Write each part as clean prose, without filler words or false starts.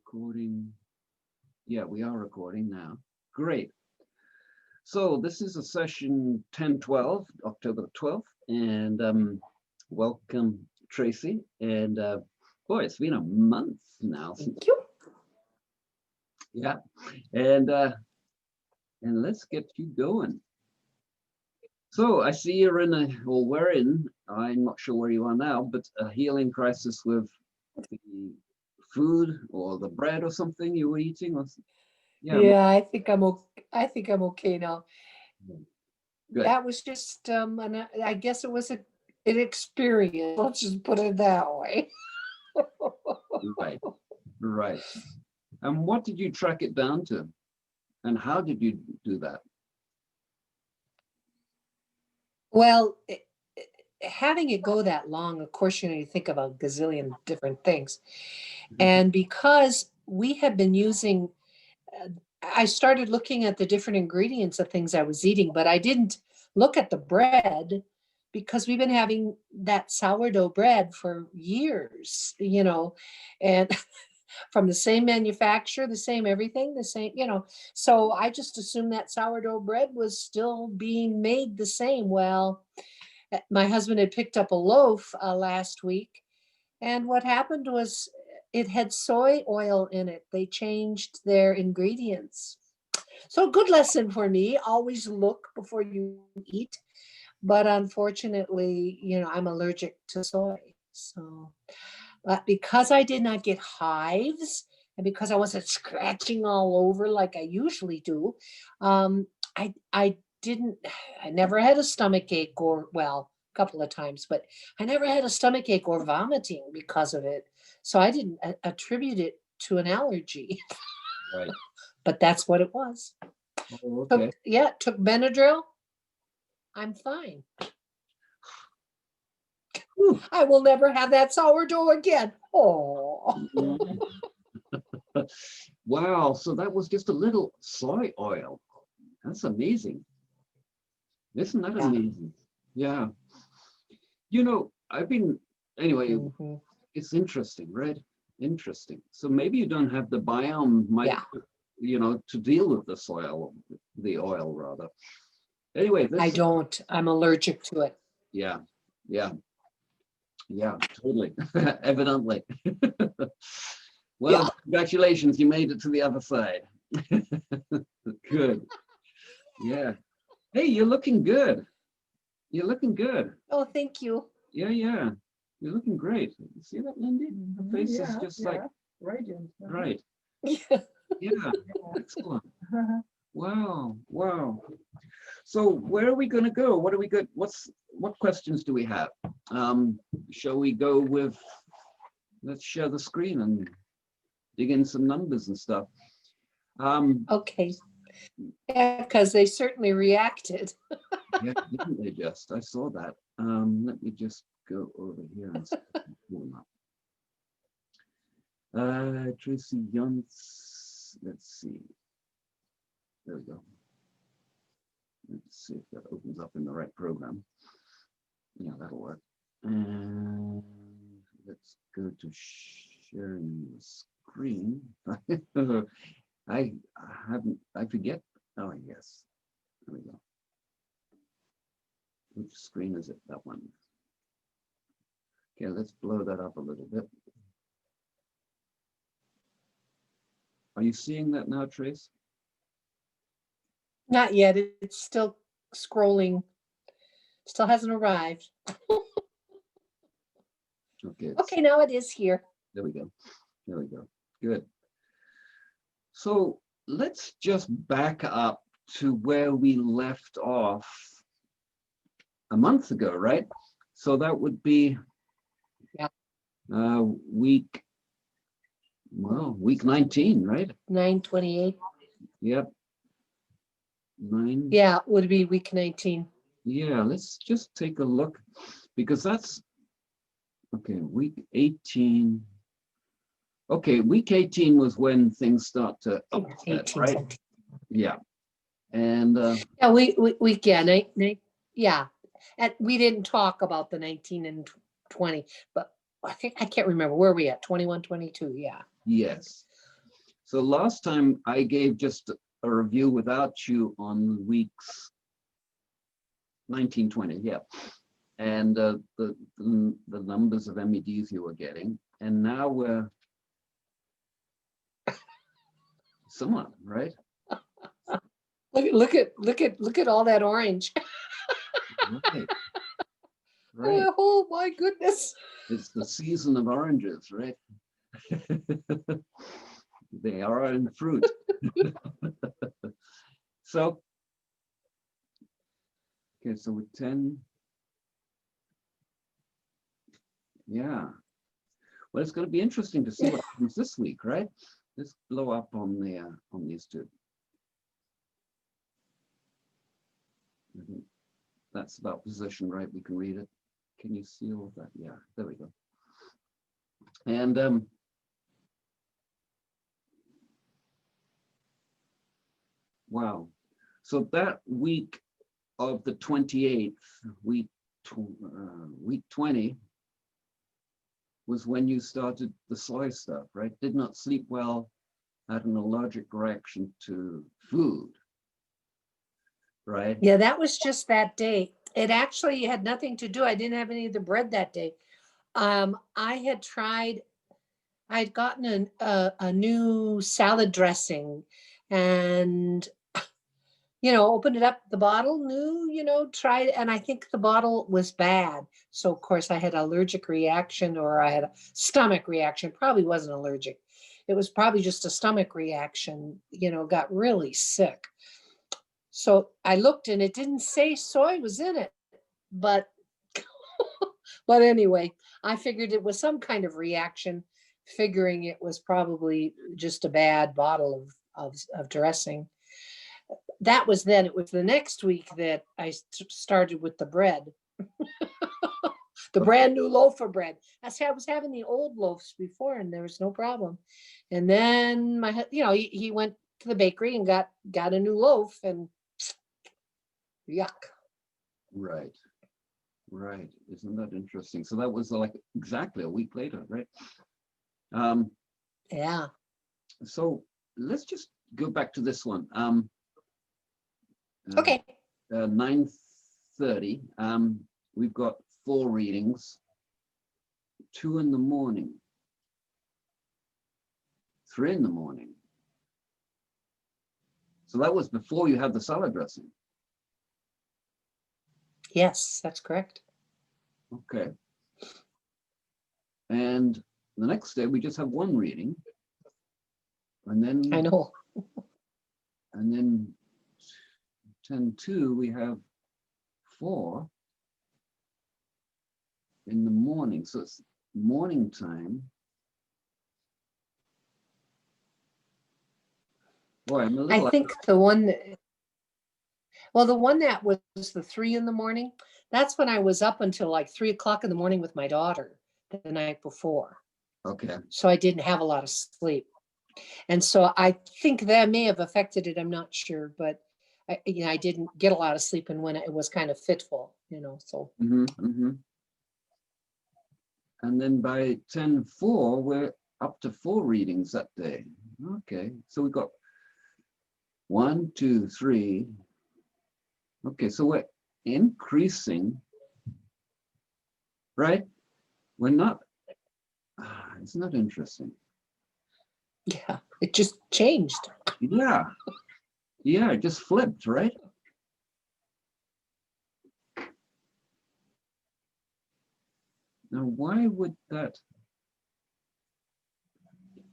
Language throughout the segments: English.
Recording. Yeah, we are recording now. Great. So this is a session 1012, October the 12th, and welcome, Tracy. And boy, it's been a month now. Thank you. Yeah, and let's get you going. So I see you're in a, or we're in, I'm not sure where you are now, but a healing crisis with the food or the bread or something you were eating. Or, Yeah, I think I'm okay. I think I'm okay now. Good. That was just, I guess it was an experience. Let's just put it that way. Right, right. And what did you track it down to? And how did you do that? Well, having it go that long, of course, you think of a gazillion different things. And because we have been using, I started looking at the different ingredients of things I was eating, but I didn't look at the bread because we've been having that sourdough bread for years, and from the same manufacturer, the same everything, the same, So I just assumed that sourdough bread was still being made the same. Well, my husband had picked up a loaf last week, and what happened was it had soy oil in it. They changed their ingredients. So, good lesson for me, always look before you eat. But unfortunately, I'm allergic to soy. So, but because I did not get hives and because I wasn't scratching all over like I usually do, um, I didn't, I never had a stomach ache or, well, a couple of times, but I never had a stomach ache or vomiting because of it. So I didn't attribute it to an allergy. Right. But that's what it was. Oh, okay. Took Benadryl. I'm fine. Whew. I will never have that sourdough again. Oh. Wow. So that was just a little soy oil. That's amazing. Isn't that amazing? Yeah. I've been, anyway, it's interesting, right? Interesting. So maybe you don't have the biome, to deal with the soil, the oil rather. Anyway, I don't. I'm allergic to it. Yeah, totally. Evidently. Well, congratulations, you made it to the other side. Good. Yeah. Hey, you're looking good. You're looking good. Oh, thank you. Yeah. You're looking great. You see that, Lindy? The face is just like radiant. right. Yeah. Excellent. Wow. So where are we going to go? What are we good? What questions do we have? Shall we go with? Let's share the screen and dig in some numbers and stuff. Okay. Yeah, because they certainly reacted. Yeah, didn't they just? I saw that. Let me just go over here and pull them up. Tracy Younce. Let's see. There we go. Let's see if that opens up in the right program. Yeah, that'll work. And let's go to sharing the screen. I forget. Oh, yes. There we go. Which screen is it? That one. Okay, let's blow that up a little bit. Are you seeing that now, Trace? Not yet. It's still scrolling. Still hasn't arrived. Okay, now it is here. There we go. Good. So let's just back up to where we left off a month ago, right? So that would be week 19, right? 9/28. Yep. 9. Yeah, it would be week 19. Yeah, let's just take a look because that's okay. Week 18. Okay, week 18 was when things start to upset, right? 17. Yeah, and and we didn't talk about the 19 and 20, but I can't remember where we at 21, 22. Yeah. Yes. So last time I gave just a review without you on weeks 19, 20, yeah. And the numbers of MEDs you were getting. And now we're somewhat, right? Look at all that orange. Right. Right. Oh my goodness. It's the season of oranges, right? They are in fruit. So, okay, so with 10, yeah. Well, it's going to be interesting to see what happens this week, right? Let's blow up on the on these two. I think that's about position, right? We can read it. Can you see all of that? Yeah, there we go. And wow. So that week of the 28th, week 20, was when you started the soy stuff, right? Did not sleep well, had an allergic reaction to food, right? Yeah, that was just that day. It actually had nothing to do. I didn't have any of the bread that day. I'd gotten a new salad dressing, and opened it up, the bottle new, tried, and I think the bottle was bad. So of course I had an allergic reaction, or I had a stomach reaction. Probably wasn't allergic. It was probably just a stomach reaction, got really sick. So I looked and it didn't say soy was in it, but but anyway, I figured it was some kind of reaction, figuring it was probably just a bad bottle of dressing. That was then. It was the next week that I started with the bread, the brand new loaf of bread. I was having the old loaves before, and there was no problem. And then he went to the bakery and got a new loaf, and yuck. Right. Right. Isn't that interesting? So that was like exactly a week later, right? Yeah. So let's just go back to this one. Okay. 9:30. We've got 4 readings, 2 in the morning, 3 in the morning. So that was before you had the salad dressing. Yes, that's correct. Okay. And the next day we just have 1 reading. And then I know. And then 10:2 we have 4 in the morning. So it's morning time. Boy, I'm a little. I think the one that was the 3 in the morning, that's when I was up until like 3 o'clock in the morning with my daughter the night before. Okay. So I didn't have a lot of sleep. And so I think that may have affected it. I'm not sure, but I didn't get a lot of sleep, and when it was kind of fitful, so. And then by 10:4, we're up to 4 readings that day. Okay, so we got 1, 2, 3. Okay, so we're increasing, right? We're not. Isn't that interesting? Yeah, it just changed. Yeah. Yeah, it just flipped, right? Now, why would that?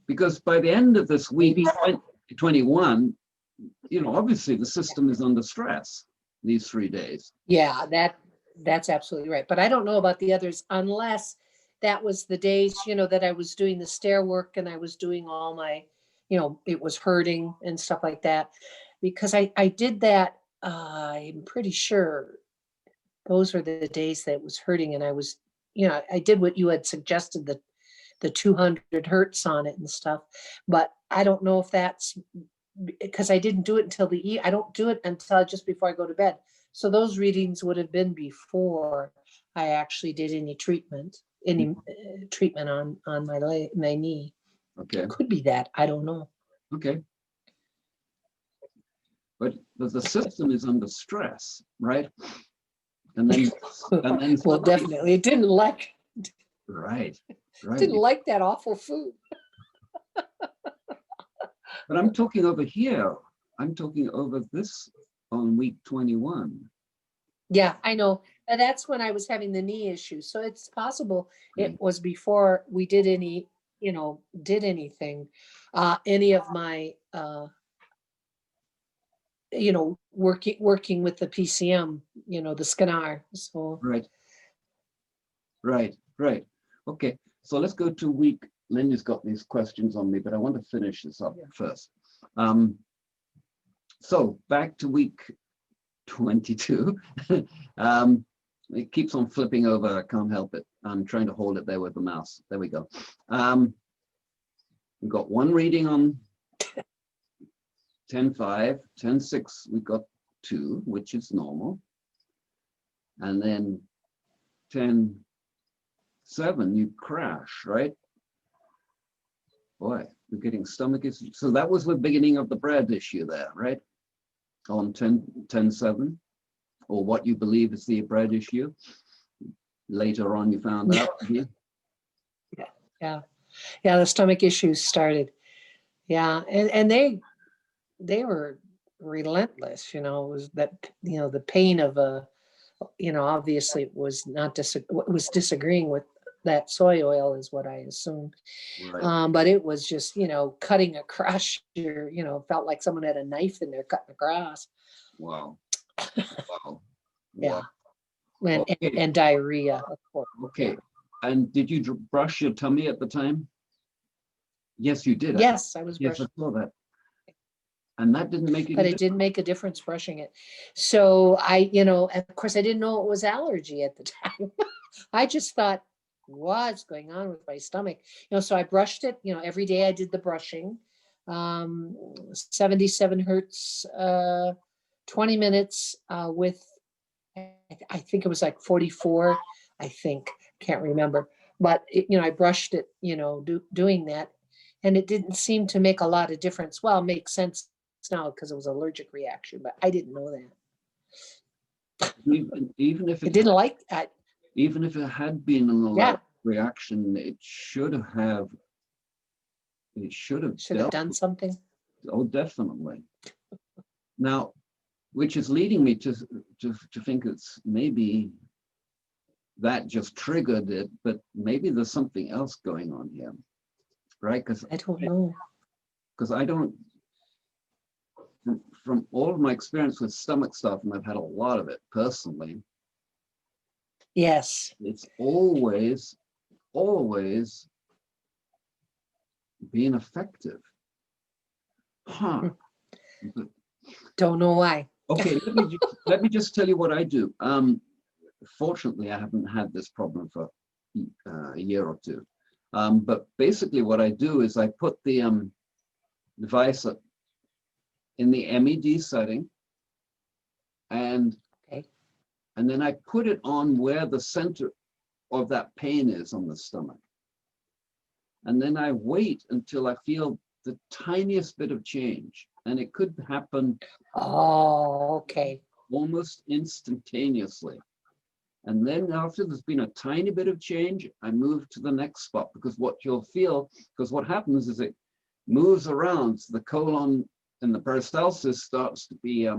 Because by the end of this week, 21, obviously the system is under stress these 3 days. Yeah, that's absolutely right. But I don't know about the others, unless that was the days, that I was doing the stair work and I was doing all my, it was hurting and stuff like that. Because I did that, I'm pretty sure those were the days that it was hurting, and I was, I did what you had suggested, the 200 hertz on it and stuff. But I don't know if that's because I didn't do it until I don't do it until just before I go to bed. So those readings would have been before I actually did any treatment on my knee. Okay. Could be that. I don't know. Okay. But the system is under stress, right? And then Well, suddenly, definitely, it didn't like right. didn't like that awful food. But I'm talking over here. I'm talking over this on week 21. Yeah, I know. And that's when I was having the knee issue. So it's possible it was before we did any, did anything, any of my, working with the PCM, the Scanar. So Right. Okay, so let's go to week. Linda's got these questions on me, but I want to finish this up first. So back to week 22. It keeps on flipping over. I can't help it. I'm trying to hold it there with the mouse. There we go. We've got one reading on 10.5, 10.6, we got 2, which is normal. And then 10.7, you crash, right? Boy, we're getting stomach issues. So that was the beginning of the bread issue there, right? On 10.7, or what you believe is the bread issue. Later on, you found out. Yeah, the stomach issues started. Yeah, and they were relentless. It was that the pain of obviously it was not was disagreeing with that soy oil is what I assume. Right. But it was just cutting across your felt like someone had a knife in there cutting across. Wow. Yeah. Okay. And diarrhea, of course. Okay. And did you brush your tummy at the time? Yes, you did. Yes, I was brushing. Yes, I saw that. And that didn't make any But it didn't make a difference brushing it. So of course I didn't know it was allergy at the time. I just thought, what's going on with my stomach? So I brushed it, every day I did the brushing, 77 hertz, 20 minutes, with, I think it was like 44, I think, can't remember. But, I brushed it, doing that. And it didn't seem to make a lot of difference. Well, it makes sense now because it was an allergic reaction, but I didn't know that. Even if it didn't like that. Even if it had been an allergic reaction, it should have done something. Oh, definitely. Now, which is leading me to think it's maybe that just triggered it, but maybe there's something else going on here, right? Because I don't know. Because I don't, from all of my experience with stomach stuff, and I've had a lot of it personally. Yes. It's always been effective. Huh. Don't know why. Okay, let me just tell you what I do. Fortunately, I haven't had this problem for a year or two. But basically what I do is I put the device in the MED setting, and then I put it on where the center of that pain is on the stomach. And then I wait until I feel the tiniest bit of change. And it could happen almost instantaneously. And then after there's been a tiny bit of change, I move to the next spot, because what you'll feel, because what happens is it moves around, so the colon and the peristalsis starts to be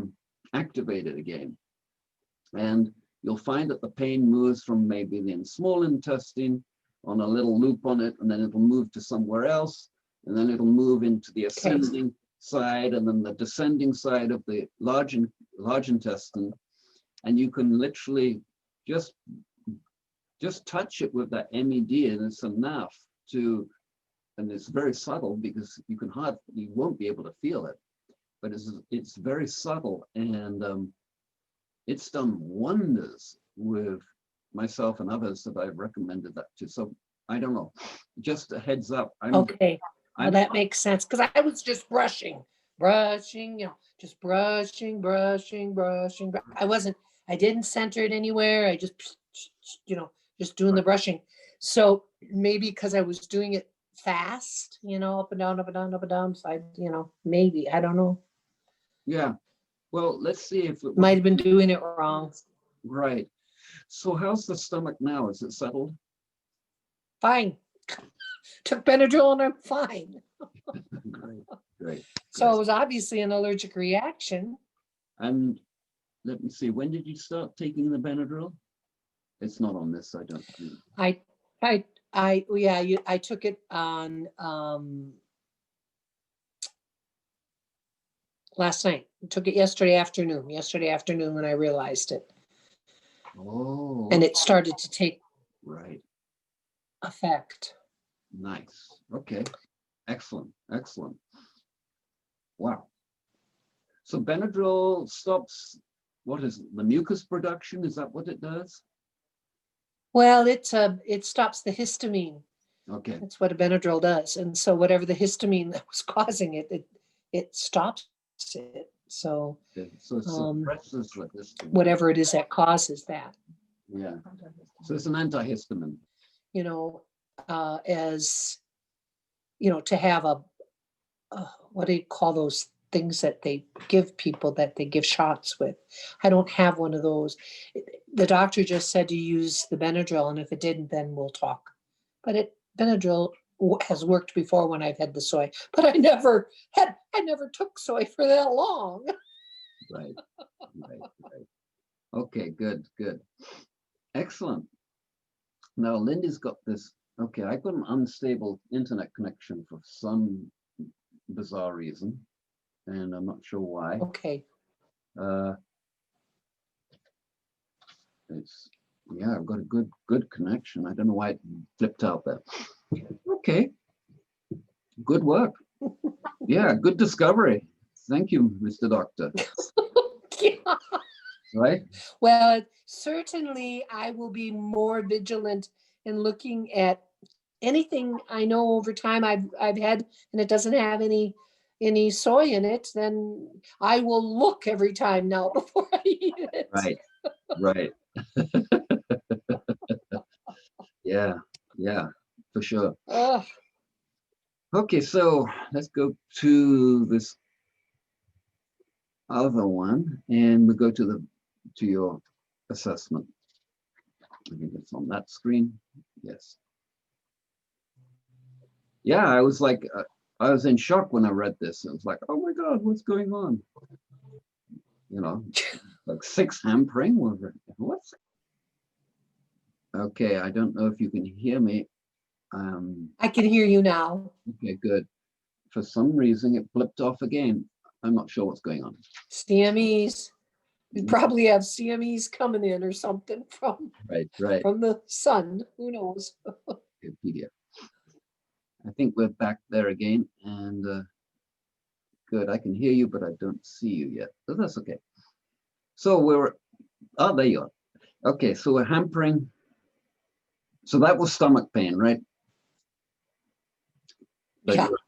activated again. And you'll find that the pain moves from maybe the small intestine on a little loop on it, and then it'll move to somewhere else, and then it'll move into the ascending side, and then the descending side of the large intestine. And you can literally just touch it with that MED, and it's enough to, and it's very subtle because you won't be able to feel it, but it's very subtle, and it's done wonders with myself and others that I've recommended that to. So I don't know, just a heads up. Well, that makes sense, because I was just brushing, just brushing. I didn't center it anywhere. I just, just doing the brushing. So maybe because I was doing it fast, up and down, up and down, up and down. So maybe, I don't know. Yeah. Well, let's see if it Might have been doing it wrong. Right. So how's the stomach now? Is it settled? Fine. Took Benadryl and I'm fine. Great. So it was obviously an allergic reaction. And let me see, when did you start taking the Benadryl? It's not on this, I don't think. I took it on last night. I took it yesterday afternoon when I realized it. Oh. And it started to take effect. Nice. Okay. Excellent. Excellent. Wow. So Benadryl stops, what is it, the mucus production? Is that what it does? Well, it stops the histamine. Okay. That's what a Benadryl does. And so whatever the histamine that was causing it stops it. So, Okay. So it suppresses the histamine. Whatever it is that causes that. Yeah. So it's an antihistamine. As to have what do you call those things that they give people that they give shots with? I don't have one of those. The doctor just said to use the Benadryl, and if it didn't, then we'll talk. But Benadryl has worked before when I've had the soy, but I never took soy for that long. Right. Okay, good. Excellent. Now Lindy's got this. Okay, I got an unstable internet connection for some bizarre reason, and I'm not sure why. Okay. I've got a good connection. I don't know why it flipped out there. Okay. Good work. Yeah, good discovery. Thank you, Mr. Doctor. Yeah. Right? Well, certainly I will be more vigilant in looking at anything I know over time I've had and it doesn't have any soy in it, then I will look every time now before I eat it. Right. Yeah, for sure. Okay, so let's go to this other one, and we go to your assessment. I think it's on that screen. Yes. Yeah, I was like, I was in shock when I read this. I was like, oh my God, what's going on? Like 6 hampering. What's? Okay, I don't know if you can hear me. I can hear you now. Okay, good. For some reason, it blipped off again. I'm not sure what's going on. CMEs. We probably have CMEs coming in or something from the sun. Who knows? Wikipedia. I think we're back there again, and good. I can hear you, but I don't see you yet. So that's okay. So there you are. Okay, so we're hampering. So that was stomach pain, right?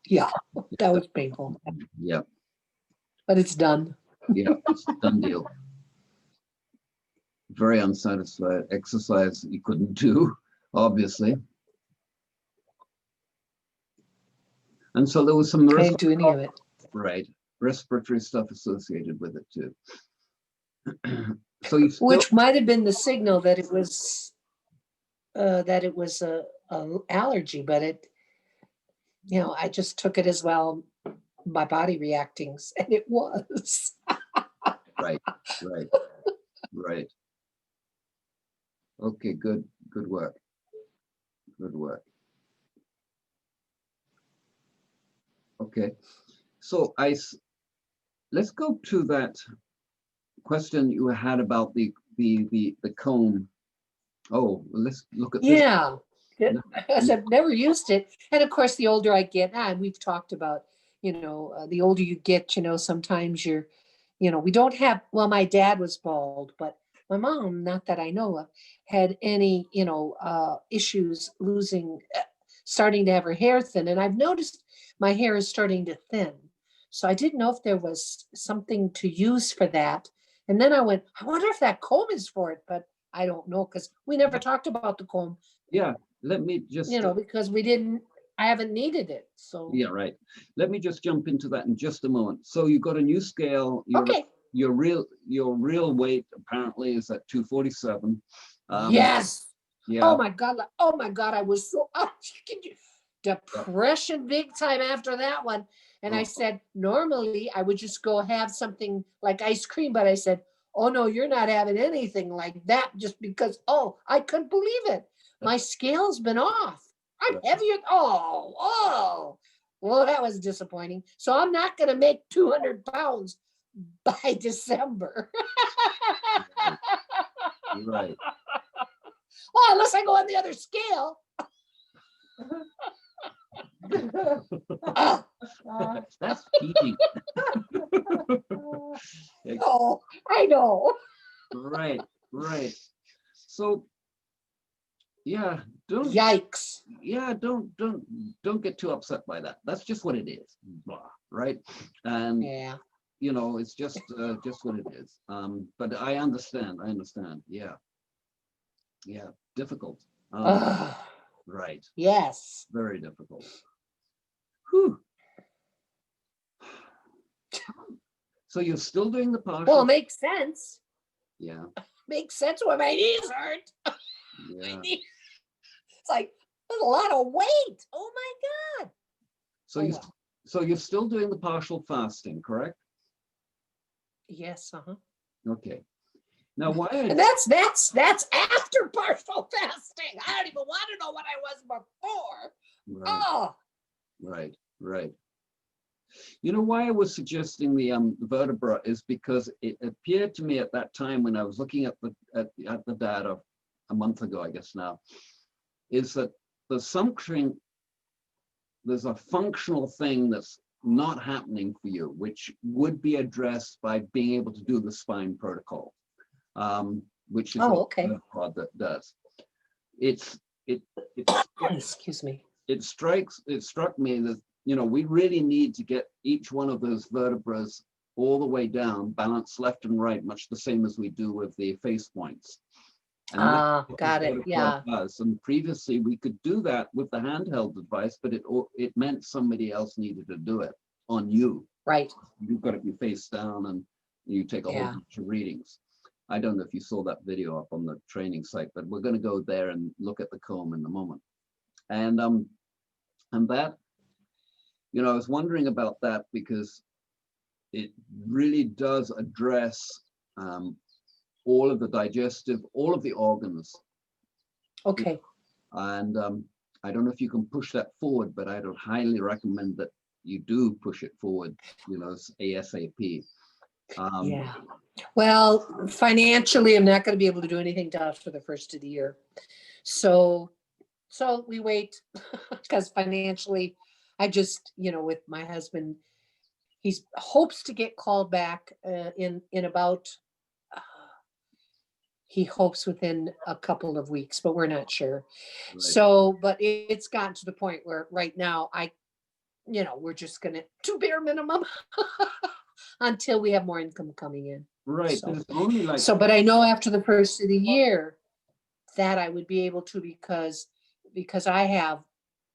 Yeah, that was painful. Yeah. But it's done. Yeah, it's a done deal. Very unsatisfied. Exercise you couldn't do, obviously. And so there was some Can't do any of it. Respiratory stuff associated with it too. So which might have been the signal that it was a allergy, but I just took it as well, my body reacting, and it was. Right. Okay, good work. Okay, so let's go to that question you had about the comb. Oh, let's look at this. Yeah, because I've never used it, and of course, the older I get, and we've talked about, the older you get, sometimes we don't have. Well, my dad was bald, but my mom, not that I know of, had any, issues starting to have her hair thin, and I've noticed my hair is starting to thin. So I didn't know if there was something to use for that. And then I went, I wonder if that comb is for it, but I don't know because we never talked about the comb. Yeah, let me just. Because we didn't. I haven't needed it. So Yeah, right. Let me just jump into that in just a moment. So you got a new scale. okay. Your real weight apparently is at 247. Yes. Yeah. Oh my God. I was so depression big time after that one. And I Oh, said, normally I would just go have something like ice cream, but I said, oh no, you're not having anything like that just because, oh, I couldn't believe it. My scale's been off. I'm right. heavier. Oh. Well, that was disappointing. So I'm not going to make 200 pounds by December. Right. Well, unless I go on the other scale. That's cheating. Oh, I know. Right. So yeah, Yikes. don't get too upset by that. That's just what it is. Blah, right? And Yeah. you know, it's just what it is. But I understand. Yeah. Difficult. Right. Yes. Very difficult. Whew. So you're still doing the partial? Well, it makes sense. Yeah. Makes sense why my knees hurt. Yeah. It's like, there's a lot of weight. Oh my God. So you're still doing the partial fasting, correct? Yes. Okay. Now, why? And that's after partial fasting. I don't even want to know what I was before. Right. Oh. Right. You know why I was suggesting the vertebra is because it appeared to me at that time when I was looking at the data a month ago, I guess now, is that there's a functional thing that's not happening for you, which would be addressed by being able to do the spine protocol, which is what the pod that does. Excuse me. It struck me that, you know, we really need to get each one of those vertebrae all the way down, balanced left and right, much the same as we do with the face points. And got it. Yeah. And previously we could do that with the handheld device, but it meant somebody else needed to do it on you. Right. You've got to be face down and you take a whole bunch of readings. I don't know if you saw that video up on the training site, but we're going to go there and look at the comb in a moment. And that, you know, I was wondering about that because it really does address all of the digestive, all of the organs. Okay. And I don't know if you can push that forward, but I would highly recommend that you do push it forward, you know, ASAP. Yeah. Well, financially, I'm not going to be able to do anything till after the first of the year. So we wait because financially, I just, you know, with my husband, he hopes to get called back in about, he hopes within a couple of weeks, but we're not sure. Right. So, but it's gotten to the point where right now you know, we're just going to do bare minimum until we have more income coming in. Right. So, it's only like but I know after the first of the year that I would be able to because I have,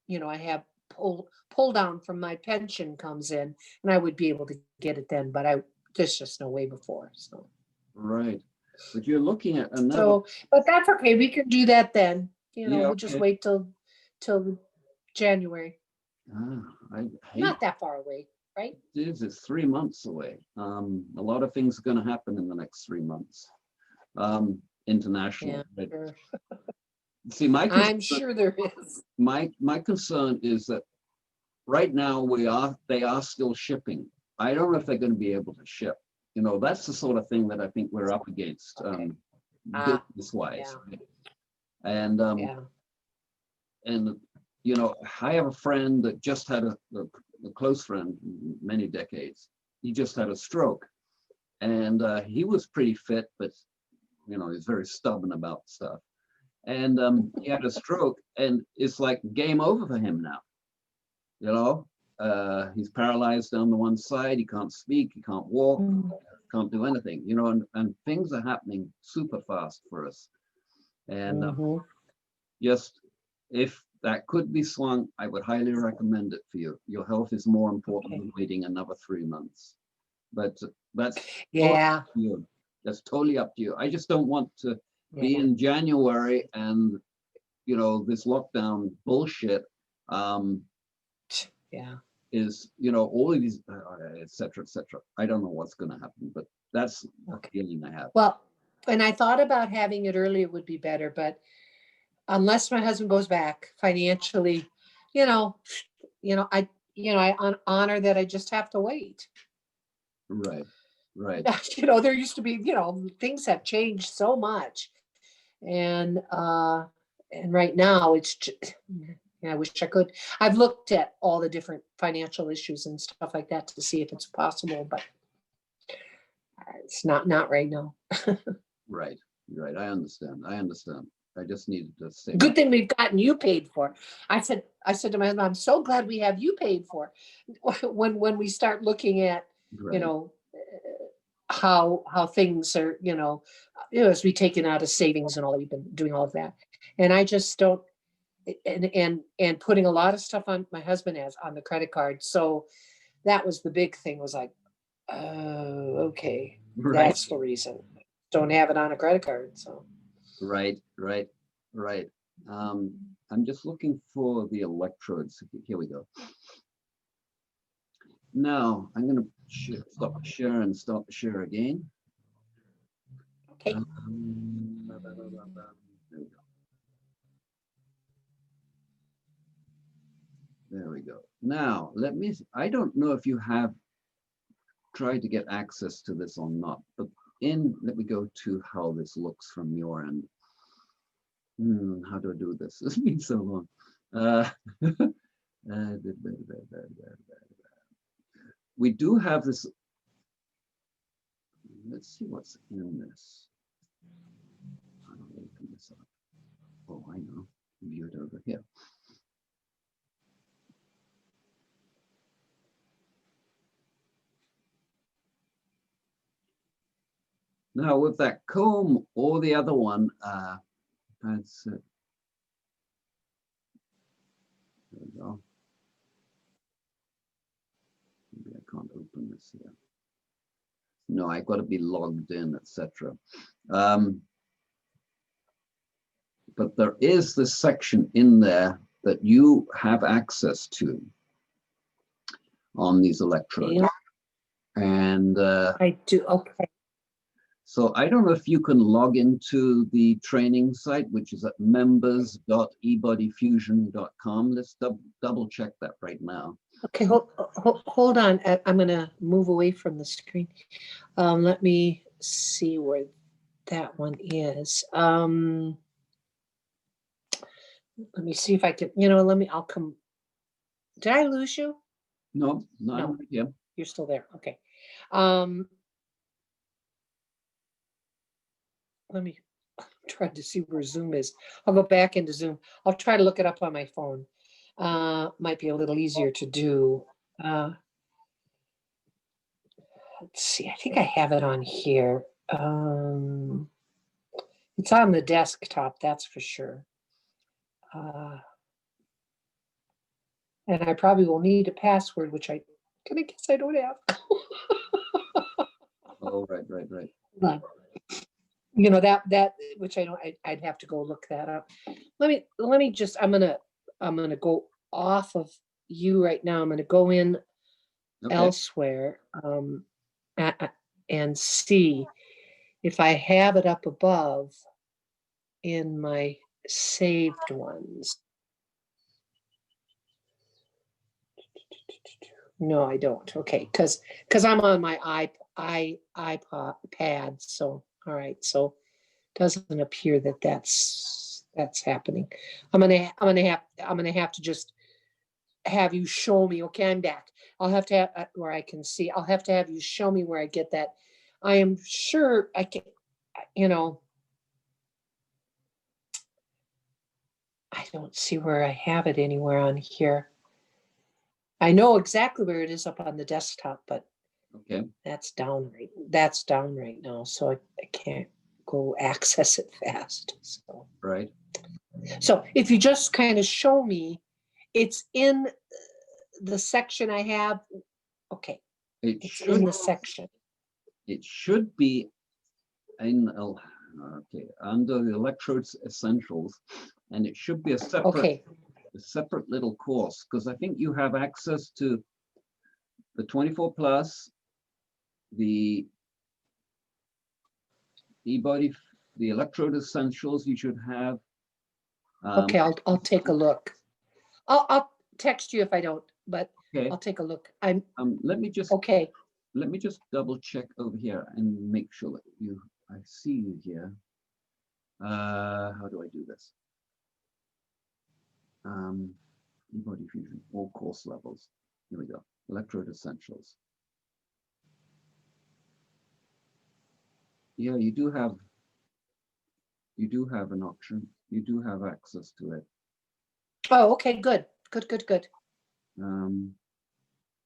you know, I have pull down from my pension comes in and I would be able to get it then, but there's just no way before. So. Right. But you're looking at another. So, but that's okay. We can do that then. You know, we'll just wait till January. I hate Not that far away, right? It is. It's 3 months away. A lot of things are going to happen in the next 3 months. Internationally. Yeah, sure. See, I'm sure there is. My concern is that right now they are still shipping. I don't know if they're going to be able to ship. You know, that's the sort of thing that I think we're up against, business-wise. Yeah. And and you know, I have a friend that just had a close friend, many decades. He just had a stroke, and he was pretty fit, but you know, he's very stubborn about stuff. And he had a stroke, and it's like game over for him now. You know, he's paralyzed on the one side. He can't speak. He can't walk. Can't do anything. You know, and things are happening super fast for us. And just if that could be swung. I would highly recommend it for you. Your health is more important Okay. than waiting another 3 months. But that's Yeah. totally up to you. That's totally up to you. I just don't want to be Yeah. in January and, you know, this lockdown bullshit Yeah. is, you know, all of these, et cetera, et cetera. I don't know what's going to happen, but that's the Okay. feeling I have. Well, and I thought about having it earlier would be better, but unless my husband goes back financially, you know, I honor that I just have to wait. Right, right. You know, there used to be, you know, things have changed so much. And right now it's just, yeah, I wish I could. I've looked at all the different financial issues and stuff like that to see if it's possible, but it's not right now. Right, right. I understand. I understand. I just needed to say Good thing we've gotten you paid for. I said to my husband, I'm so glad we have you paid for. When we start looking at, you right. know, how things are, you know, as we taken out of savings and all, we've been doing all of that. And I just don't, and putting a lot of stuff on my husband as on the credit card. So that was the big thing, was like, oh, okay, Right, that's the reason. Don't have it on a credit card. So right, right, right. I'm just looking for the electrodes. Here we go. Now I'm going to stop the share and start the share again. okay. There we go. There we go. Now, let me, I don't know if you have tried to get access to this or not, but let me go to how this looks from your end. How do I do this? It's been so long. We do have this. Let's see what's in this. How do I open this up? Oh, I know. View it over here. Now with that comb or the other one, that's it. There we go. Maybe I can't open this here. No, I've got to be logged in, etc. But there is this section in there that you have access to on these electrodes. Yeah, And I do. Okay. so I don't know if you can log into the training site, which is at members.ebodyfusion.com. Let's double check that right now. Okay, hold on. I'm going to move away from the screen. Let me see where that one is. Let me see if I can, I'll come. Did I lose you? No, no, No. I'm right here. You're still there. Okay. Let me try to see where Zoom is. I'll go back into Zoom. I'll try to look it up on my phone. Might be a little easier to do. Let's see. I think I have it on here. It's on the desktop, that's for sure. And I probably will need a password, which I guess I don't have. Oh, right. But, you know, that which I don't. I'd have to go look that up. Let me just. I'm gonna go off of you right now. I'm gonna go in elsewhere and see if I have it up above in my saved ones. No, I don't. Okay, because I'm on my iPad. So all right, so it doesn't appear that that's happening. I'm gonna have to just have you show me. Okay, I'm back. I'll have to have where I can see. I'll have to have you show me where I get that. I am sure I can. I don't see where I have it anywhere on here. I know exactly where it is up on the desktop, but Okay. that's down right now, so I can't go access it fast. So, right? so if you just kind of show me, it's in the section I have. Okay, it's in the section. It should be in okay, under the electrodes essentials, and it should be a separate little course, because I think you have access to the 24 plus, the e-body, the electrode essentials. You should have. Okay, I'll take a look. I'll text you if I don't, but Okay. I'll take a look. Let me just let me just double check over here and make sure that I see you here. How do I do this? E-body fusion, all course levels. Here we go. Electrode essentials. Yeah, you do have an option. You do have access to it. Oh, okay, good.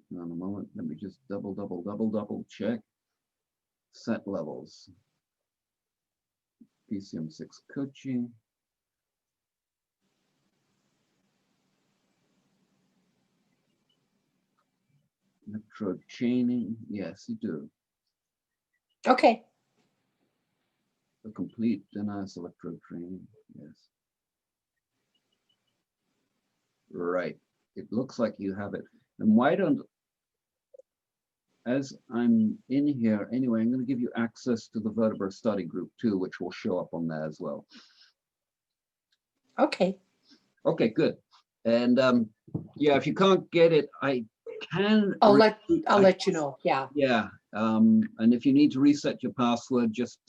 On a moment, let me just double check. Set levels. PCM6 coaching. Electrode chaining. Yes, you do. Okay. The complete denies electrode training. Yes. Right. It looks like you have it. And why don't, as I'm in here, anyway, I'm going to give you access to the Vertebra study group too, which will show up on there as well. Okay. Okay, good. And yeah, if you can't get it, I can. I'll let you know. Yeah. Yeah. And if you need to reset your password, just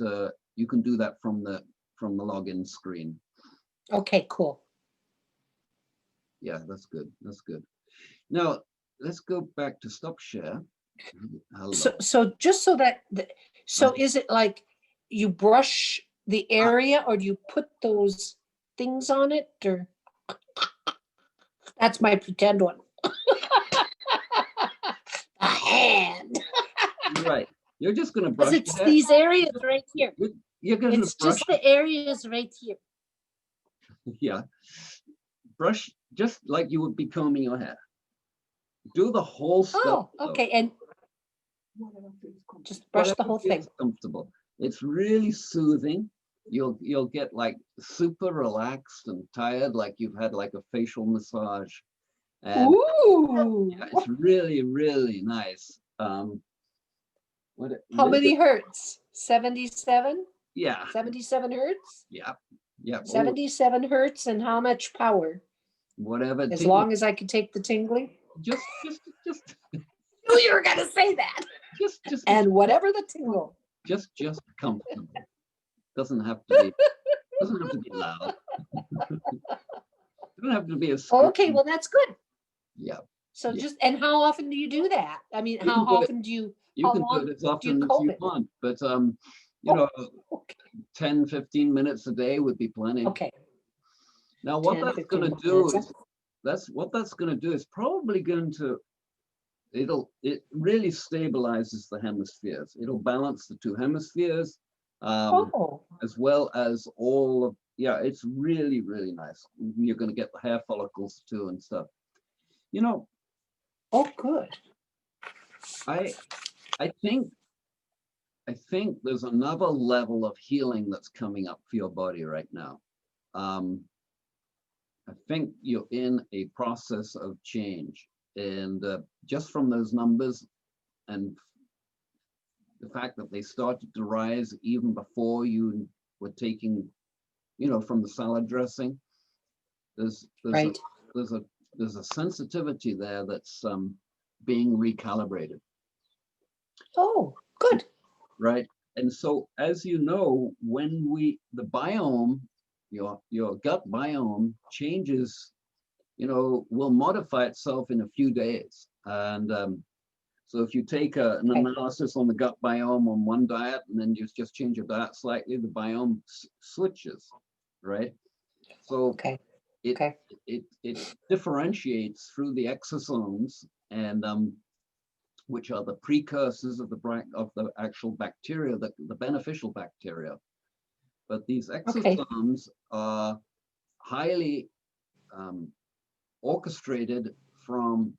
you can do that from the login screen. Okay, cool. Yeah, that's good. That's good. Now let's go back to stop share. So just so that, so is it like you brush the area, or do you put those things on it, or? That's my pretend one. A hand. Right. You're just going to brush. It's these areas right here. You're going to brush. It's just the areas right here. Yeah. Brush just like you would be combing your hair. Do the whole stuff. Oh, okay. And just brush the whole thing. Comfortable. It's really soothing. You'll get like super relaxed and tired, like you've had like a facial massage. And ooh. Yeah, it's really, really nice. How many hertz? 77? Yeah. 77 hertz? Yeah. Yeah. 77 hertz, and how much power? Whatever. As long as I can take the tingling. Just. knew you were gonna say that. Just. And whatever the tingle. Just comfortable. Doesn't have to be. Doesn't have to be loud. Doesn't have to be a. Okay, well that's good. Yeah. So just, and how often do you do that? I mean, how often do you? You can do it as often as you want, but you know, 10, 15 minutes a day would be plenty. Okay. Now, what that's going to do is probably going to, it really stabilizes the hemispheres. It'll balance the two hemispheres, as well as all of, yeah, it's really, really nice. You're going to get the hair follicles too and stuff. You know. Oh, good. I think there's another level of healing that's coming up for your body right now. I think you're in a process of change, and just from those numbers and the fact that they started to rise even before you were taking, you know, from the salad dressing, there's a sensitivity there that's being recalibrated. Oh, good. Right. And so, as you know, when the biome, your gut biome changes, you know, will modify itself in a few days. And so if you take an analysis on the gut biome on one diet, and then you just change your diet slightly, the biome switches, right? So it differentiates through the exosomes, and which are the precursors of the actual bacteria, the beneficial bacteria. but these Okay. exosomes are highly orchestrated from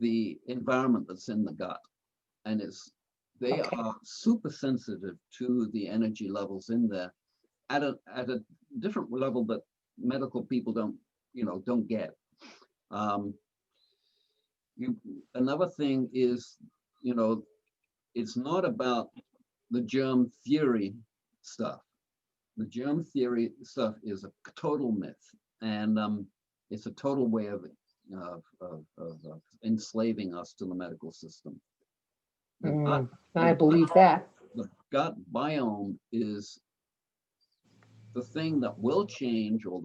the environment that's in the gut, and they Okay. are super sensitive to the energy levels in there at a different level that medical people don't get. Another thing is, it's not about the germ theory stuff. The germ theory stuff is a total myth, and it's a total way of enslaving us to the medical system. I believe that. The gut biome is the thing that will change, or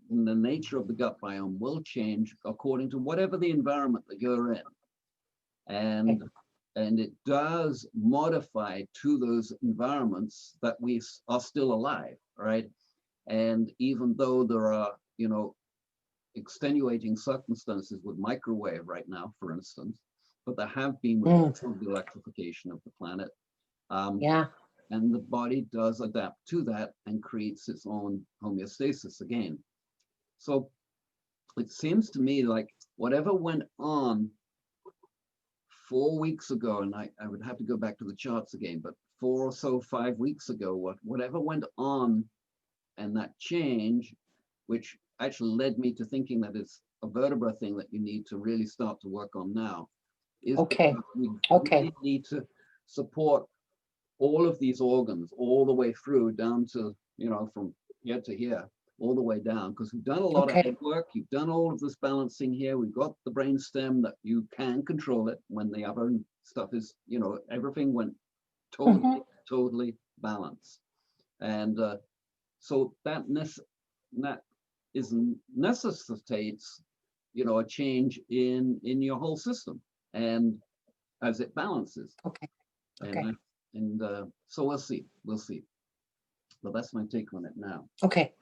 the nature of the gut biome will change according to whatever the environment that you're in. And it does modify to those environments that we are still alive, right? And even though there are, extenuating circumstances with microwave right now, for instance, but there have been with the electrification of the planet. Yeah. And the body does adapt to that and creates its own homeostasis again. So it seems to me like whatever went on 4 weeks ago, and I would have to go back to the charts again, but 4 or so, 5 weeks ago, whatever went on and that change, which actually led me to thinking that it's a vertebra thing that you need to really start to work on now, is we really need to support all of these organs all the way through down to, from here to here, all the way down, because we've done a lot of head work. You've done all of this balancing here. We've got the brain stem that you can control it when the other stuff is, everything went totally balanced. And so that necessitates, a change in your whole system, and as it balances. And so we'll see. But that's my take on it now. Okay.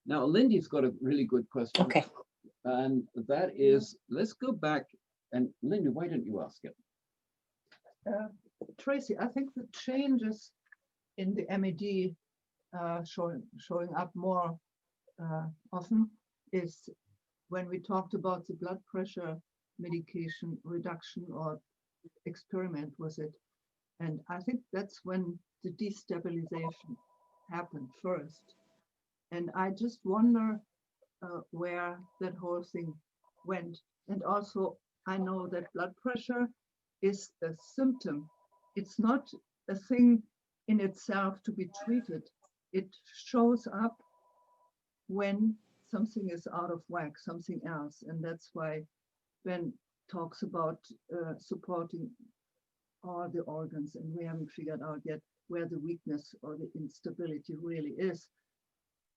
Now, Lindy's got a really good question. Okay. And that is, let's go back. And Lindy, why don't you ask it? Tracy, I think the changes in the MED showing up more often is when we talked about the blood pressure medication reduction or experiment with it. And I think that's when the destabilization happened first. And I just wonder where that whole thing went. And also, I know that blood pressure is a symptom. It's not a thing in itself to be treated. It shows up when something is out of whack, something else. And that's why Ben talks about supporting all the organs, and we haven't figured out yet where the weakness or the instability really is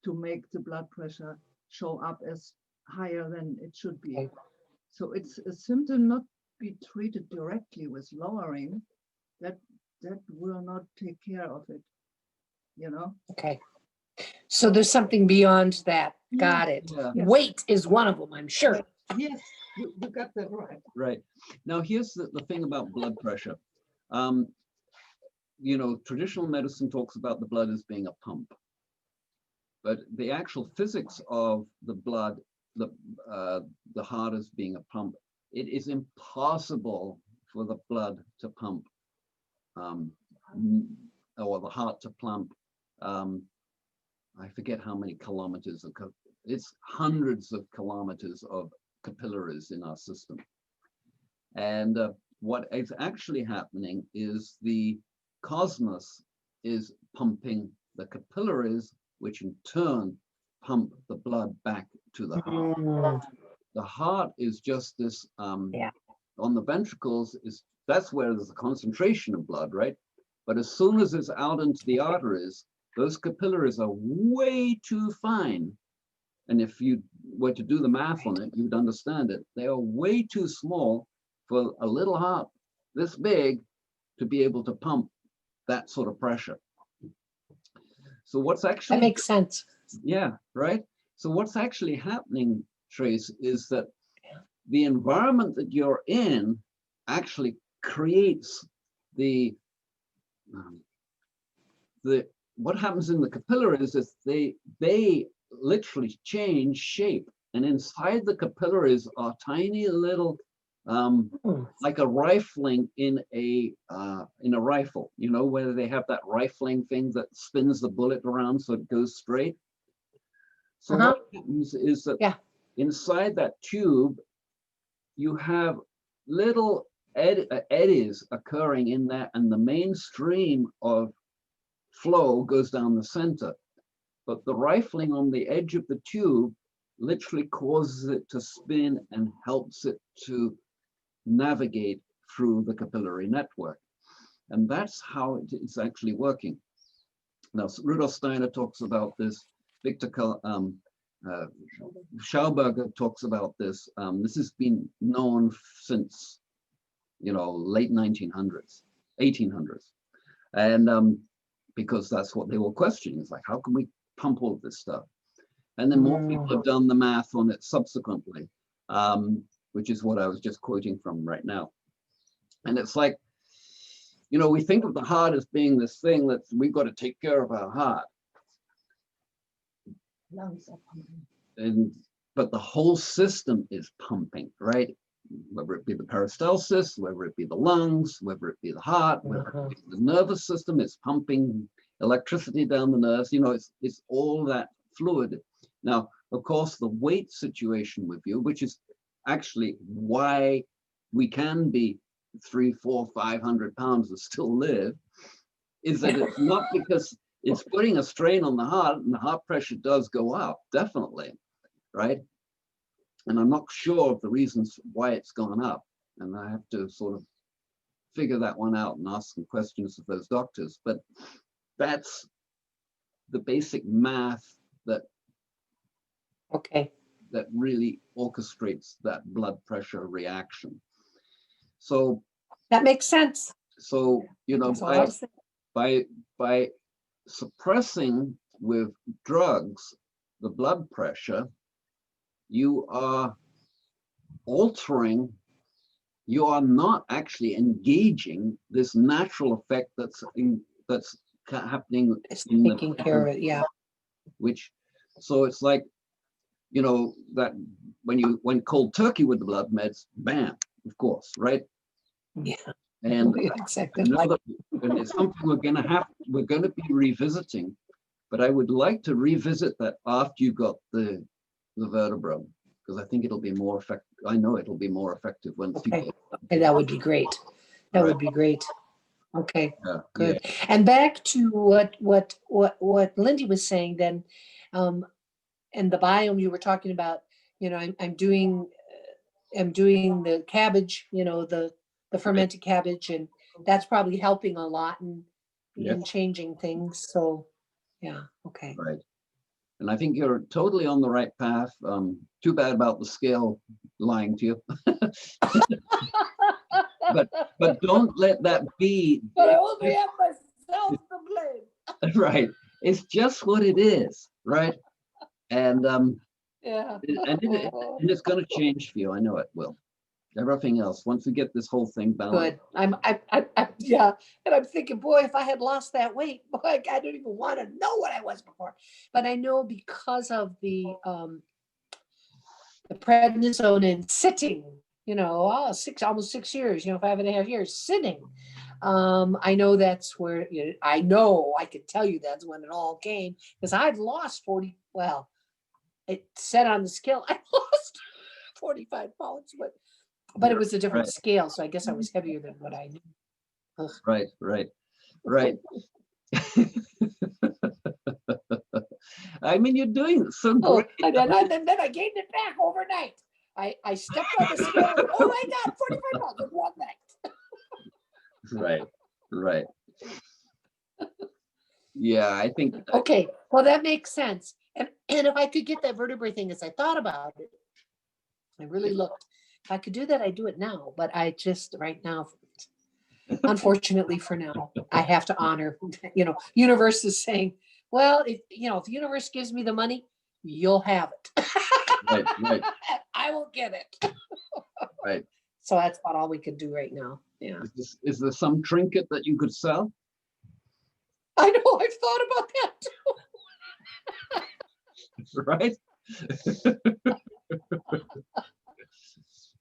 to make the blood pressure show up as higher than it should be. So it's a symptom not be treated directly with lowering, that will not take care of it, Okay. So there's something beyond that. Got it. Yeah. Yes. Weight is one of them, I'm sure. Yes, you got that right. Right. Now, here's the thing about blood pressure. Traditional medicine talks about the blood as being a pump, but the actual physics of the blood, the heart as being a pump, it is impossible for the blood to pump, or the heart to pump. I forget how many kilometers it's hundreds of kilometers of capillaries in our system. And what is actually happening is the cosmos is pumping the capillaries, which in turn pump the blood back to the heart. The heart is just this, on the ventricles, that's where there's a concentration of blood, right? But as soon as it's out into the arteries, those capillaries are way too fine. And if you were to do the math on it, you'd understand it. They are way too small for a little heart this big to be able to pump that sort of pressure. So what's actually— That makes sense. Yeah, right? So what's actually happening, Trace, is that the environment that you're in actually creates the what happens in the capillaries is they literally change shape, and inside the capillaries are tiny little like a rifling in a rifle, you know, where they have that rifling thing that spins the bullet around so it goes straight. So what happens is that inside that tube, you have little eddies occurring in there, and the main stream of flow goes down the center. But the rifling on the edge of the tube literally causes it to spin and helps it to navigate through the capillary network. And that's how it's actually working. Now, Rudolf Steiner talks about this. Victor Schauberger talks about this. This has been known since, you know, late 1900s, 1800s. And because that's what they were questioning. It's like, how can we pump all of this stuff? And then more people have done the math on it subsequently, which is what I was just quoting from right now. And it's like, you know, we think of the heart as being this thing that we've got to take care of our heart. Lungs are pumping. But the whole system is pumping, right? Whether it be the peristalsis, whether it be the lungs, whether it be the heart, whether it be the nervous system, it's pumping electricity down the nerves. You know, it's all that fluid. Now, of course, the weight situation with you, which is actually why we can be 300, 400, 500 pounds and still live, is that it's not because it's putting a strain on the heart, and the heart pressure does go up, definitely, right? And I'm not sure of the reasons why it's gone up, and I have to sort of figure that one out and ask some questions of those doctors. But that's the basic math that that really orchestrates that blood pressure reaction. So that makes sense. So, you know, by suppressing with drugs the blood pressure, you are altering, you are not actually engaging this natural effect that's happening. It's taking care of it, yeah. Which, so it's like, you know, that when you went cold turkey with the blood meds, bam, of course, right? Yeah. And exactly. And it's something we're going to be revisiting, but I would like to revisit that after you got the vertebra, because I think it'll be more effective. I know it'll be more effective once you get. Okay, that would be great. That would be great. Okay, good. Yeah. And back to what Lindy was saying then, and the biome you were talking about. You know, I'm doing the cabbage. You know, the fermented cabbage, and that's probably helping a lot in changing things. So, yeah, okay. Right. And I think you're totally on the right path. Too bad about the scale lying to you. but don't let that be. But I only have myself to blame. Right. It's just what it is, right? And yeah. And it's going to change for you. I know it will. Everything else, once we get this whole thing balanced. Good. Yeah. And I'm thinking, boy, if I had lost that weight, boy, I don't even want to know what I was before. But I know because of the prednisone and sitting, you know, almost 6 years, you know, 5.5 years sitting. I know that's where, you know, I could tell you that's when it all came, because I'd lost 40, well, it said on the scale, I lost 45 pounds, but it was a different scale, so I guess I was heavier than what I knew. Ugh. Right. I mean, you're doing so great. And then I gained it back overnight. I stepped on the scale and, oh my God, 45 pounds in one night. Right. Yeah, I think. Okay, well, that makes sense. And if I could get that vertebrae thing, as I thought about it, I really looked. If I could do that, I'd do it now. But I just, right now, unfortunately for now, I have to honor, you know, universe is saying, well, if the universe gives me the money, you'll have it. Right. I will get it. Right. So that's about all we could do right now. Yeah. Is there some trinket that you could sell? I know. know. I've thought about that too. Right?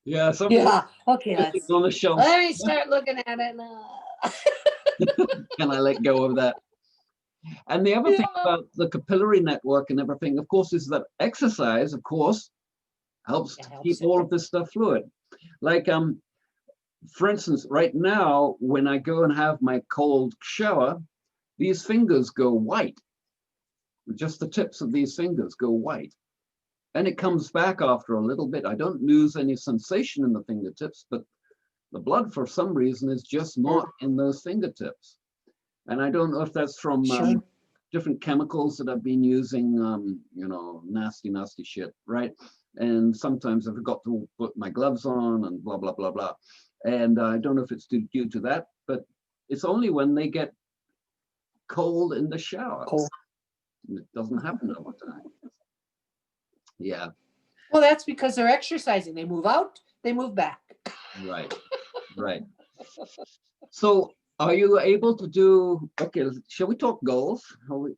Yeah, Yeah. Okay. something's on the shelf. Let me start looking at it now. Can I let go of that? And the other thing Yeah. about the capillary network and everything, of course, is that exercise, of course, helps It to helps keep it. all of this stuff fluid. Like, for instance, right now, when I go and have my cold shower, these fingers go white. Just the tips of these fingers go white. And it comes back after a little bit. I don't lose any sensation in the fingertips, but the blood, for some reason, is just not in those fingertips. And I don't know if that's from Sure. different chemicals that I've been using, you know, nasty shit, right? And sometimes I forgot to put my gloves on and blah, blah, blah, blah. And I don't know if it's due to that, but it's only when they get cold in the shower. Cool. It doesn't happen all the time. Yeah, Well, that's because they're exercising. They move out, they move back. right, right. So are you able to do, okay, shall we talk goals?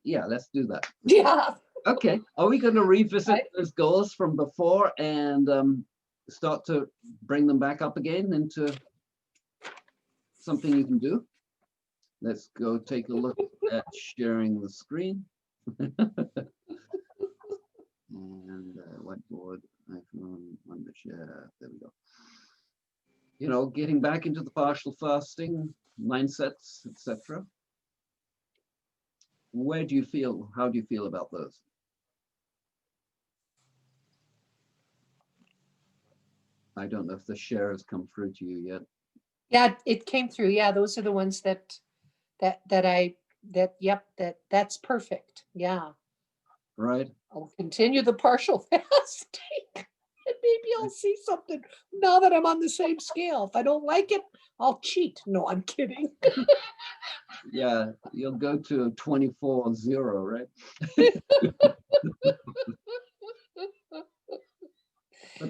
Yeah, let's do that. Yeah. Okay, are we going to revisit Right. those goals from before and start to bring them back up again into something you can do? Let's go take a look at sharing the screen. And whiteboard, iPhone, under share, there we go. You know, getting back into the partial fasting mindsets, etc. Where do you feel, how do you feel about those? I don't know if the share has come through to you yet. Yeah, it came through. Yeah, those are the ones that's perfect. Yeah. Right? I'll continue the partial fasting. And maybe I'll see something now that I'm on the same scale. If I don't like it, I'll cheat. No, I'm kidding. Yeah, you'll go to 24-0, right?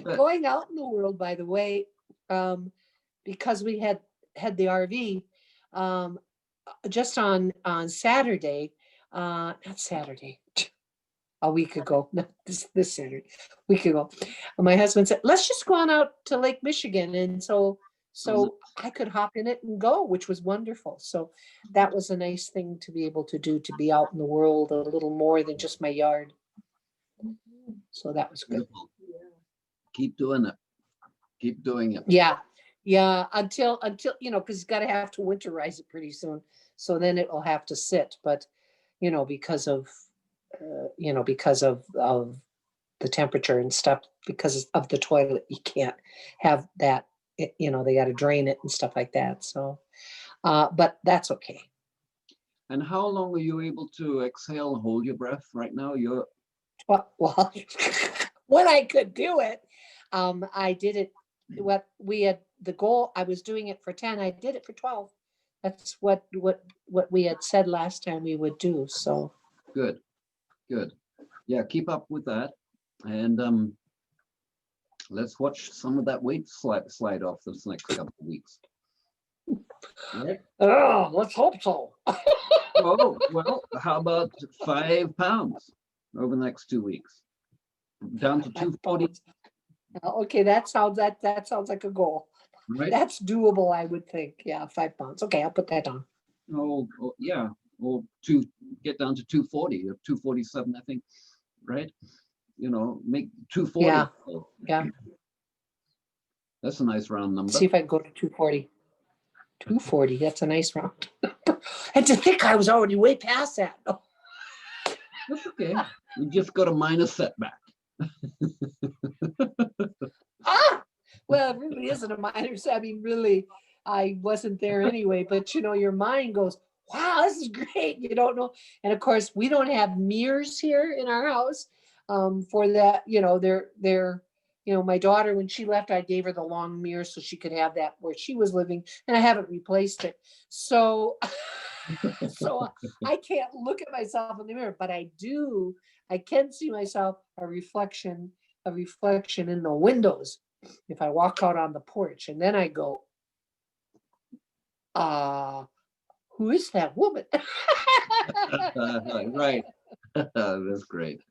Going out in the world, by the way, because we had the RV, just on Saturday, not Saturday, a week ago, not this Saturday, week ago, my husband said, let's just go on out to Lake Michigan. And so I could hop in it and go, which was wonderful. So that was a nice thing to be able to do, to be out in the world a little more than just my yard. So that was good. Beautiful. Keep doing it. Keep doing it. Yeah. Yeah. Until, you know, because you got to have to winterize it pretty soon. So then it will have to sit. But, you know, because of the temperature and stuff, because of the toilet, you can't have that, you know, they got to drain it and stuff like that. So, but that's okay. And how long are you able to exhale and hold your breath right now? You're Well, when I could do it, I did it. What we had the goal, I was doing it for 10. I did it for 12. That's what we had said last time we would do. So good. Good. Yeah, keep up with that. And let's watch some of that weight slide off this next couple of weeks. Right? oh, let's hope so. Oh, well, how about 5 pounds over the next 2 weeks? Down to 240. Okay, that sounds like a goal. Right? That's doable, I would think. Yeah, 5 pounds. Okay, I'll put that on. Oh, yeah. Or get down to 240 or 247, I think. Right? You know, make 240. Yeah. Yeah. That's a nice round number. See if I can go to 240. 240, that's a nice round. And to think I was already way past that. Oh. That's okay. You just got a minor setback. Well, it really isn't a minor. I mean, really, I wasn't there anyway. But you know, your mind goes, "Wow, this is great." You don't know, and of course, we don't have mirrors here in our house. For that, you know, they're. You know, my daughter, when she left, I gave her the long mirror so she could have that where she was living, and I haven't replaced it. So, so I can't look at myself in the mirror, but I can see myself a reflection in the windows if I walk out on the porch, and then I go, who is that woman? Right. That's great.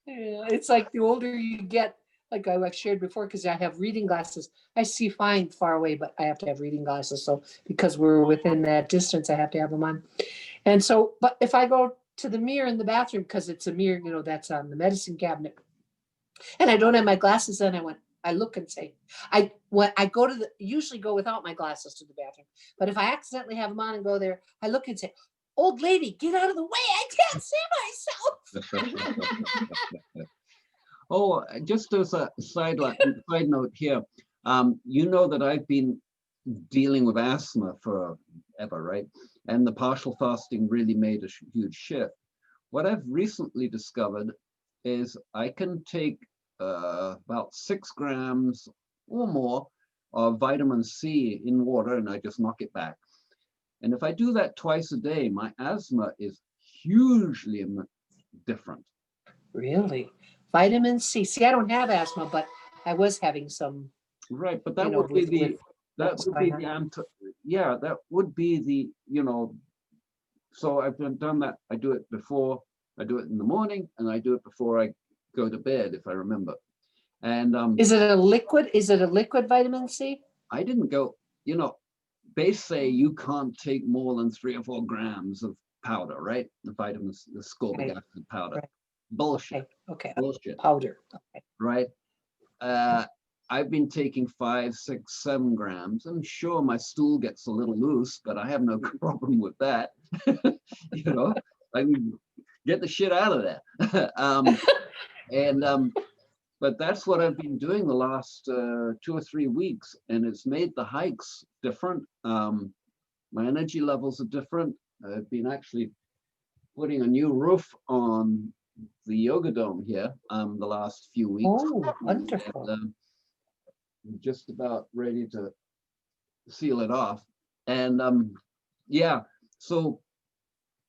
Yeah, it's like the older you get, like I've shared before, because I have reading glasses. I see fine far away, but I have to have reading glasses. So because we're within that distance, I have to have them on. And so, but if I go to the mirror in the bathroom, because it's a mirror, that's on the medicine cabinet, and I don't have my glasses on, I look and say, when I go to usually go without my glasses to the bathroom. But if I accidentally have them on and go there, I look and say, old lady, get out of the way. I can't see myself. Oh, just as a side note here, you know that I've been dealing with asthma forever, right? And the partial fasting really made a huge shift. What I've recently discovered is I can take about 6 grams or more of vitamin C in water, and I just knock it back. And if I do that twice a day, my asthma is hugely different. Really? Vitamin C. See, I don't have asthma, but I was having some. Right, but that would be the that would be the yeah, that would be the, so I've done that. I do it before, I do it in the morning, and I do it before I go to bed, if I remember. And is it a liquid? Is it a liquid vitamin C? I didn't go, they say you can't take more than 3 or 4 grams of powder, right? The vitamins, the ascorbic acid powder. Right. Bullshit. Okay. Bullshit. Powder. Okay. Right. I've been taking 5, 6, 7 grams. I'm sure my stool gets a little loose, but I have no problem with that. I mean, get the shit out of there. But that's what I've been doing the last 2 or 3 weeks, and it's made the hikes different. My energy levels are different. I've been actually putting a new roof on the yoga dome here the last few weeks. Oh, wonderful. And, I'm just about ready to seal it off. And yeah, so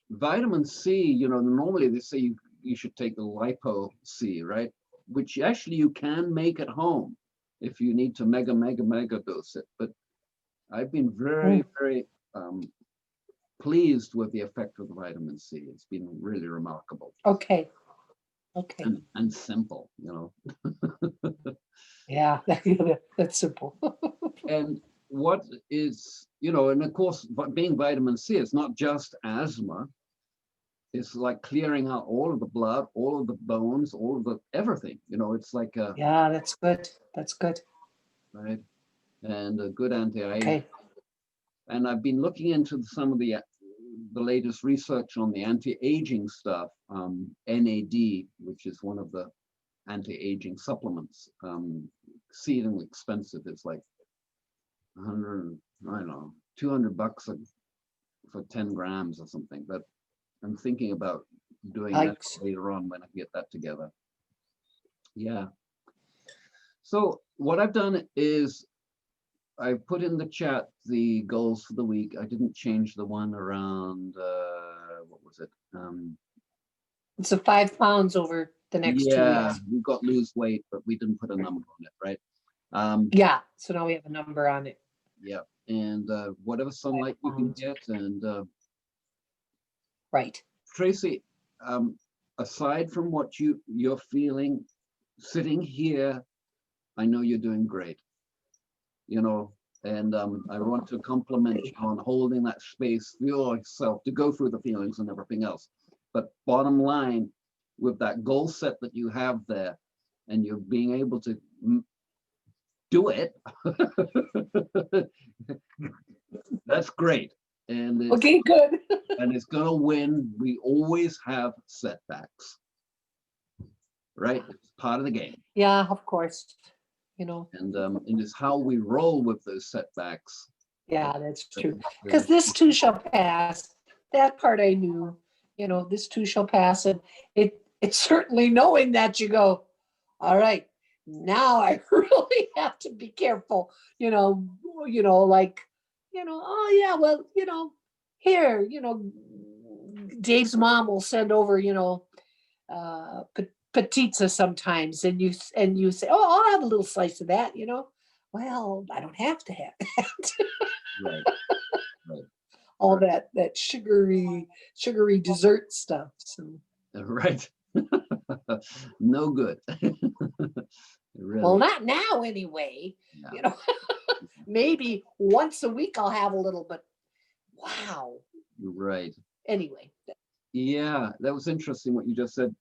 vitamin C, normally they say you should take the lipo C, right? Which actually you can make at home if you need to mega dose it. But I've been very, very pleased with the effect of the vitamin C. It's been really remarkable. Okay. And simple, Yeah, that's simple. And what is, and of course, being vitamin C, it's not just asthma. It's like clearing out all of the blood, all of the bones, all of the everything. It's like yeah, that's good. That's good. Right, and a good anti-aging. Okay. And I've been looking into some of the latest research on the anti-aging stuff. NAD, which is one of the anti-aging supplements, exceedingly expensive. It's like 100, I don't know, $200 for 10 grams or something. But I'm thinking about doing that later on when I get that together. Yeah. So what I've done is I put in the chat the goals for the week. I didn't change the one around, what was it? It's a 5 pounds over the next 2 weeks. Yeah, we've got to lose weight, but we didn't put a number on it, right? Yeah, so now we have a number on it. Yeah, and whatever sunlight you can get, and right. Tracy, aside from what you're feeling, sitting here, I know you're doing great. And I want to compliment you on holding that space for yourself to go through the feelings and everything else. But bottom line, with that goal set that you have there, and you're being able to do it, that's great. And okay, good. And it's gonna win. We always have setbacks, right? It's part of the game. Yeah, of course. And it's how we roll with those setbacks. Yeah, that's true. Because this too shall pass. That part I knew. This too shall pass, and it's certainly knowing that you go, all right, now I really have to be careful. Like, oh yeah, well, here, Dave's mom will send over, pizza sometimes, and you say, oh, I'll have a little slice of that. Well, I don't have to have that. Right. all that sugary dessert stuff. So. Right. No good. Really. Well, not now anyway. Yeah. You know, maybe once a week I'll have a little, but wow. Right. Anyway. Yeah, that was interesting what you just said.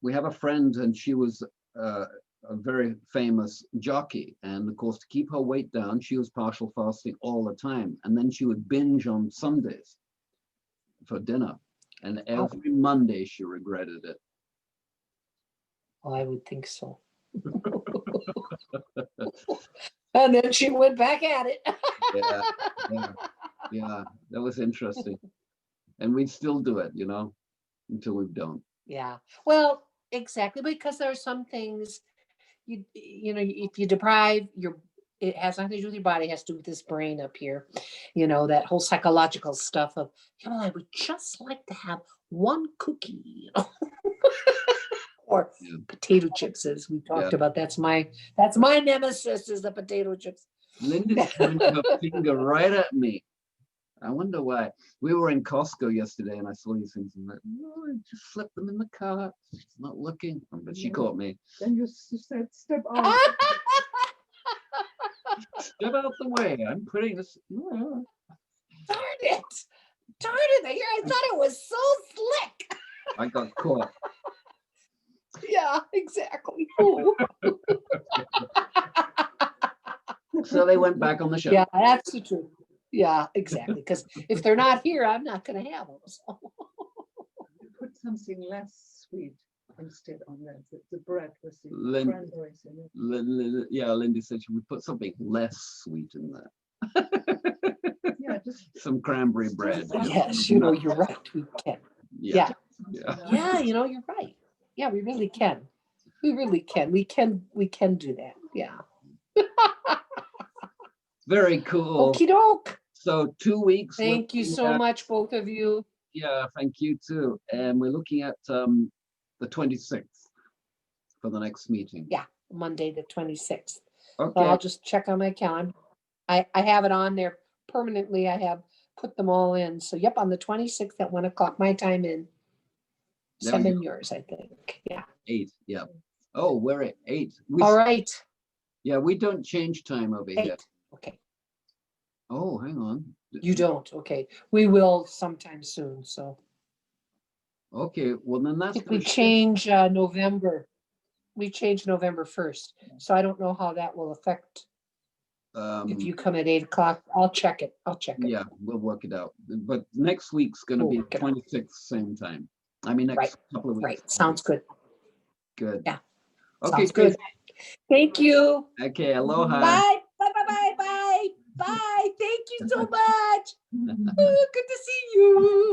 We have a friend, and she was a very famous jockey, and of course, to keep her weight down, she was partial fasting all the time, and then she would binge on Sundays for dinner, and every Monday she regretted it. Well, I would think so. And then she went back at it. Yeah, that was interesting. And we'd still do it, you know, until we don't. Yeah, well, exactly, because there are some things you know, if you deprive it has nothing to do with your body, it has to do with this brain up here, you know, that whole psychological stuff of, you know, I would just like to have one cookie, you know. Or potato chips, as we talked about. That's my nemesis, is the potato chips. Linda's pointing her finger right at me. I wonder why. We were in Costco yesterday, and I saw these things, and I'm like, oh, I just slipped them in the cart. She's not looking, but she caught me. Then you said, step out. Step out the way. I'm putting this. Darn it! I thought it was so slick. I got caught. Yeah, exactly. So they went back on the shelf. Yeah, that's the truth. Yeah, exactly. Because if they're not here, I'm not going to have them. So. Put something less sweet instead on that. The bread with the cranberries in it. Yeah, Lindy said she would put something less sweet in there. Yeah, just some cranberry bread. Yes, you know, you're right. We can. Yeah, you know, you're right. Yeah, we really can. We really can. We can do that. Yeah. Very cool. Okie doke. So 2 weeks. Thank you so much, both of you. Yeah, thank you too. And we're looking at the 26th for the next meeting. Yeah, Monday the 26th. Okay. So I'll just check on my calendar. I have it on there permanently. I have put them all in. So yep, on the 26th at 1 o'clock my time in 7 yours, I think. Yeah. 8. Yeah. Oh, we're at 8. All right. Yeah, we don't change time over 8. here. Okay. Oh, hang on. You don't. Okay. We will sometime soon. So. Okay. Well, then that's. We change November. We change November 1st. So I don't know how that will affect. If you come at 8 o'clock, I'll check it. Yeah, we'll work it out. But next week's going to be 26th, same time. I mean, next couple of weeks. Right. Sounds good. Good. Yeah. Okay. Sounds good. Thank you. Okay. Aloha. Bye. Bye. Bye. Thank you so much. Good to see you.